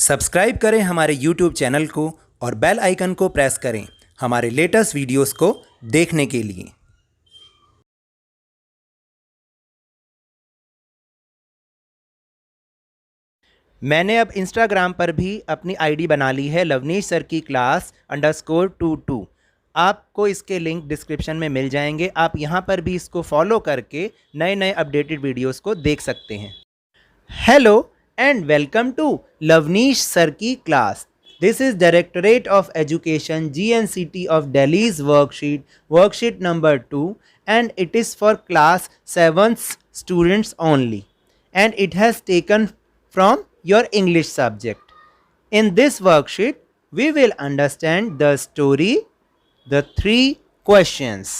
Subscribe करें हमारे YouTube channel को और बेल आइकन को प्रेस करें हमारे लेटेस्ट वीडियोस को देखने के लिए। मैंने अब इंस्टाग्राम पर भी अपनी आईडी बना ली है, लवनीश सर की क्लास _22। आपको इसके लिंक डिस्क्रिप्शन में मिल जाएंगे। आप यहाँ पर भी इसको फॉलो करके नए नए अपडेटेड वीडियोस को देख सकते हैं। Hello and welcome to Lovneesh sir की क्लास। This is directorate of education GNCT of Delhi's worksheet number 2 and it is for class 7th students only and it has taken from your English subject. In this worksheet we will understand the story, the 3 questions.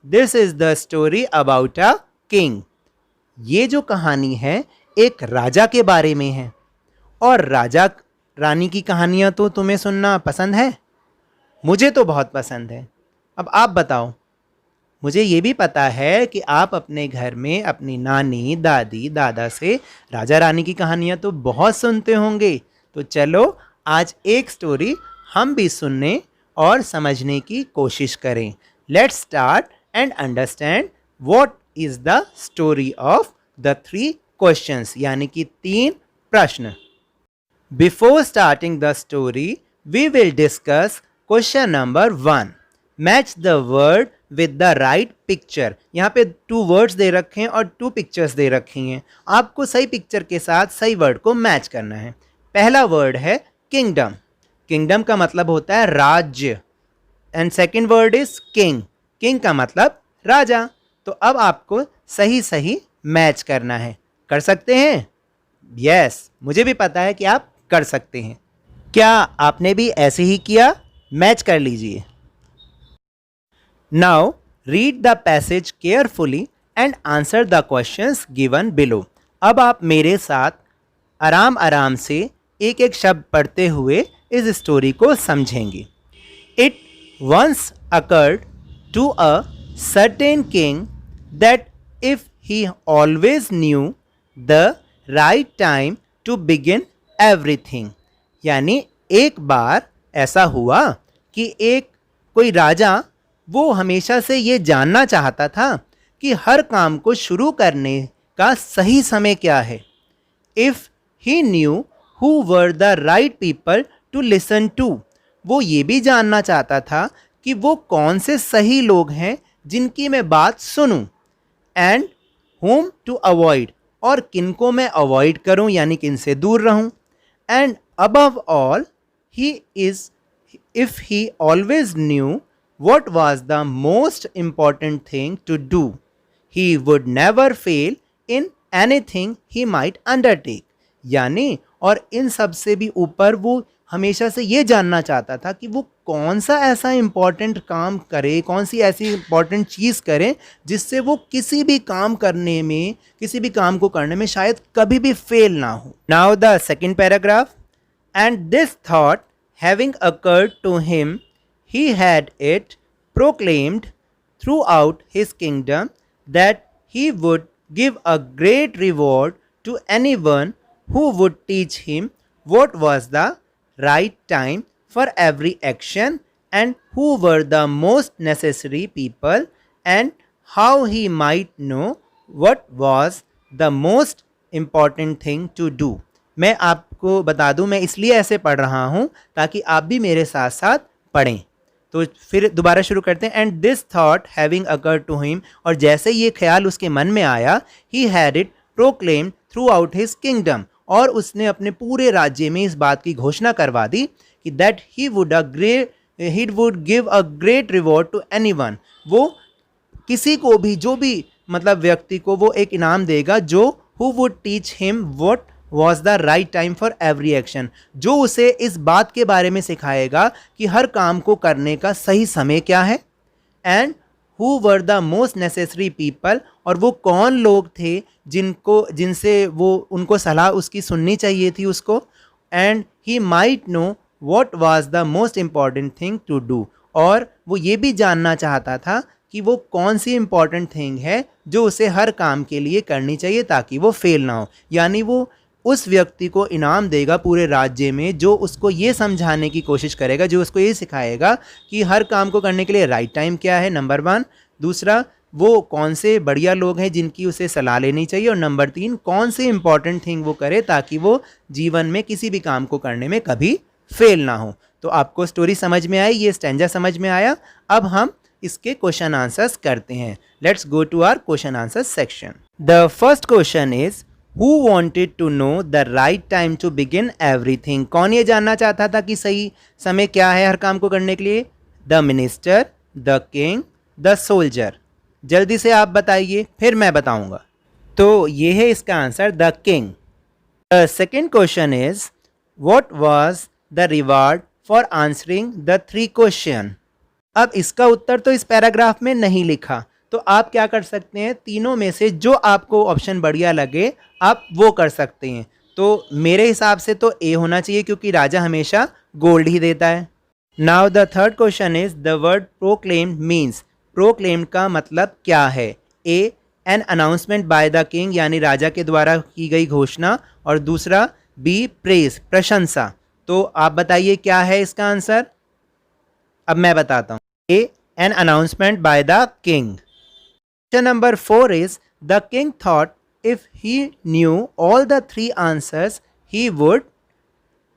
This is the story about a king. ये जो कहानी है एक राजा के बारे में है। और राजा रानी की कहानियाँ तो तुम्हें सुनना पसंद है? मुझे तो बहुत पसंद है। अब आप बताओ। मुझे ये भी पता है कि आप अपने घर में अपनी नानी दादी दादा से राजा रानी की कहानियाँ तो बहुत सुनते होंगे। तो चलो आज एक स्टोरी हम भी सुनने और समझने की कोशिश करें। Let's start and understand what is the story of the 3 questions, यानी कि 3 प्रश्न। Before starting the story we will discuss question number 1। Match the word with the right picture. यहाँ पे 2 वर्ड्स दे रखे हैं और 2 पिक्चर्स दे रखी हैं। आपको सही पिक्चर के साथ सही वर्ड को मैच करना है। पहला वर्ड है किंगडम। किंगडम का मतलब होता है राज्य। And second word is king. King का मतलब राजा। तो अब आपको सही सही मैच करना है। कर सकते हैं? यस, मुझे भी पता है कि आप कर सकते हैं। क्या आपने भी ऐसे ही किया? मैच कर लीजिए। Now read the passage carefully and answer the questions given below. अब आप मेरे साथ आराम आराम से एक एक शब्द पढ़ते हुए इस स्टोरी को समझेंगे। It once occurred to a certain king that if he always knew the right time to begin everything। यानी एक बार ऐसा हुआ कि एक कोई राजा वो हमेशा से ये जानना चाहता था कि हर काम को शुरू करने का सही समय क्या है। If he knew who were the right people to listen to, वो ये भी जानना चाहता था कि वो कौन से सही लोग हैं जिनकी मैं बात सुनूं। And whom to avoid, और किनको मैं अवॉइड करूं यानी किनसे दूर रहूं। And above all he is if he always knew what was the most important thing to do, he would never fail in anything he might undertake। यानी और इन सब से भी ऊपर वो हमेशा से ये जानना चाहता था कि वो कौन सा ऐसा इम्पॉर्टेंट काम करे, कौन सी ऐसी इम्पॉर्टेंट चीज़ करें जिससे वो किसी भी काम करने में, किसी भी काम को करने में शायद कभी भी फेल ना हो। Now the second paragraph. And this thought having occurred to him he had it proclaimed throughout his kingdom that he would give a great reward to anyone who would teach him what was the right time for every action and who were the most necessary people and how he might know what was the most important thing to do। मैं आपको बता दूं, मैं इसलिए ऐसे पढ़ रहा हूं ताकि आप भी मेरे साथ साथ पढ़ें। तो फिर दोबारा शुरू करते हैं। And this thought having occurred to him, और जैसे ये ख्याल उसके मन में आया, he had it proclaimed throughout his kingdom, और उसने अपने पूरे राज्य में इस बात की घोषणा करवा दी कि that he would give a great reward to anyone. वो किसी को भी, जो भी मतलब व्यक्ति को वो एक इनाम देगा जो who would teach him what was the right time for every action, जो उसे इस बात के बारे में सिखाएगा कि हर काम को करने का सही समय क्या है। And who were the most necessary people, और वो कौन लोग थे जिनसे वो उनको सलाह उसकी सुननी चाहिए थी उसको। And he might know what was the most important thing to do, और वो ये भी जानना चाहता था कि वो कौन सी इम्पॉर्टेंट थिंग है जो उसे हर काम के लिए करनी चाहिए ताकि वो फेल ना हो। यानी वो उस व्यक्ति को इनाम देगा पूरे राज्य में जो उसको ये समझाने की कोशिश करेगा, जो उसको ये सिखाएगा कि हर काम को करने के लिए राइट टाइम क्या है, नंबर 1। दूसरा, वो कौन से बढ़िया लोग हैं जिनकी उसे सलाह लेनी चाहिए, और नंबर 3, कौन से इंपॉर्टेंट थिंग वो करे ताकि वो जीवन में किसी भी काम को करने में कभी फेल ना हो। तो आपको स्टोरी समझ में आई, ये स्टैंजा समझ में आया। अब हम इसके क्वेश्चन आंसर्स करते हैं। Let's go to our question answer section. The first question is who wanted to know the right time to begin everything. कौन ये जानना चाहता था कि सही समय क्या है हर काम को करने के लिए? The minister, the king, the soldier. जल्दी से आप बताइए, फिर मैं बताऊंगा। तो ये है इसका answer, the king. The second question is what was the reward for answering the 3 question. अब इसका उत्तर तो इस पैराग्राफ में नहीं लिखा, तो आप क्या कर सकते हैं, तीनों में से जो आपको ऑप्शन बढ़िया लगे आप वो कर सकते हैं। तो मेरे हिसाब से तो ए होना चाहिए क्योंकि राजा हमेशा गोल्ड ही देता है। Now the third question is the word proclaimed means. Proclaimed का मतलब क्या है? A, an announcement by the king यानी राजा के द्वारा की गई घोषणा, और दूसरा बी, प्रेज, प्रशंसा। तो आप बताइए क्या है इसका आंसर। अब मैं बताता हूँ। A, an announcement by the king. Question number 4 is the king thought if he knew all the 3 answers he would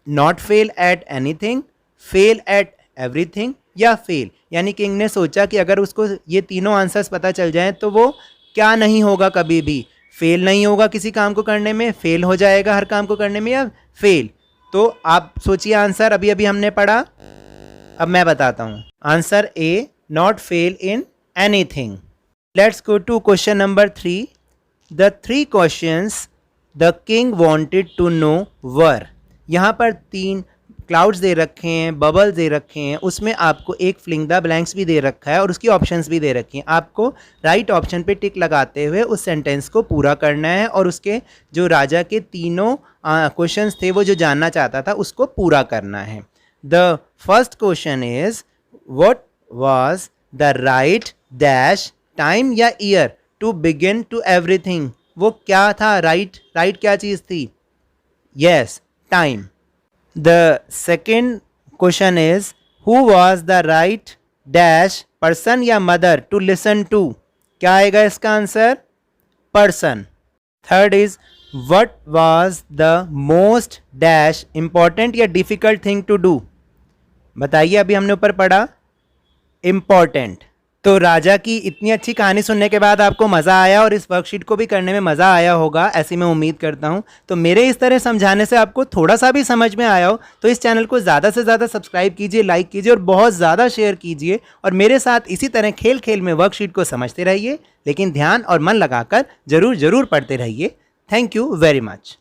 not fail at anything, fail at everything या fail। यानी किंग ने सोचा कि अगर उसको ये तीनों आंसर्स पता चल जाएं तो वो क्या नहीं होगा, कभी भी फेल नहीं होगा किसी काम को करने में, फेल हो जाएगा हर काम को करने में या फेल। तो आप सोचिए आंसर, अभी अभी हमने पढ़ा। अब मैं बताता हूँ answer A, not fail in anything. Let's go to question number 3. The 3 questions the king wanted to know were। यहाँ पर 3 क्लाउड्स दे रखे हैं, बबल्स दे रखे हैं, उसमें आपको एक फिलिंग द ब्लैंक्स भी दे रखा है और उसकी ऑप्शंस भी दे रखी हैं। आपको राइट ऑप्शन पे टिक लगाते हुए उस सेंटेंस को पूरा करना है और उसके जो राजा के तीनों क्वेश्चंस थे वो जो जानना चाहता था उसको पूरा करना है। The first question is what was the right dash time या year to begin to everything. वो क्या था? राइट क्या चीज़ थी? Yes, time. The second question is who was the right dash person या मदर टू लिसन टू। क्या आएगा इसका answer? Person. Third is what was the most dash important या डिफिकल्ट थिंग टू डू। बताइए, अभी हमने ऊपर पढ़ा इम्पॉर्टेंट। तो राजा की इतनी अच्छी कहानी सुनने के बाद आपको मज़ा आया और इस वर्कशीट को भी करने में मज़ा आया होगा, ऐसी मैं उम्मीद करता हूं। तो मेरे इस तरह समझाने से आपको थोड़ा सा भी समझ में आया हो तो इस चैनल को ज़्यादा से ज़्यादा सब्सक्राइब कीजिए, लाइक कीजिए और बहुत ज़्यादा शेयर कीजिए। और मेरे साथ इसी तरह खेल खेल में वर्कशीट को समझते रहिए, लेकिन ध्यान और मन लगाकर ज़रूर पढ़ते रहिए। Thank you very much.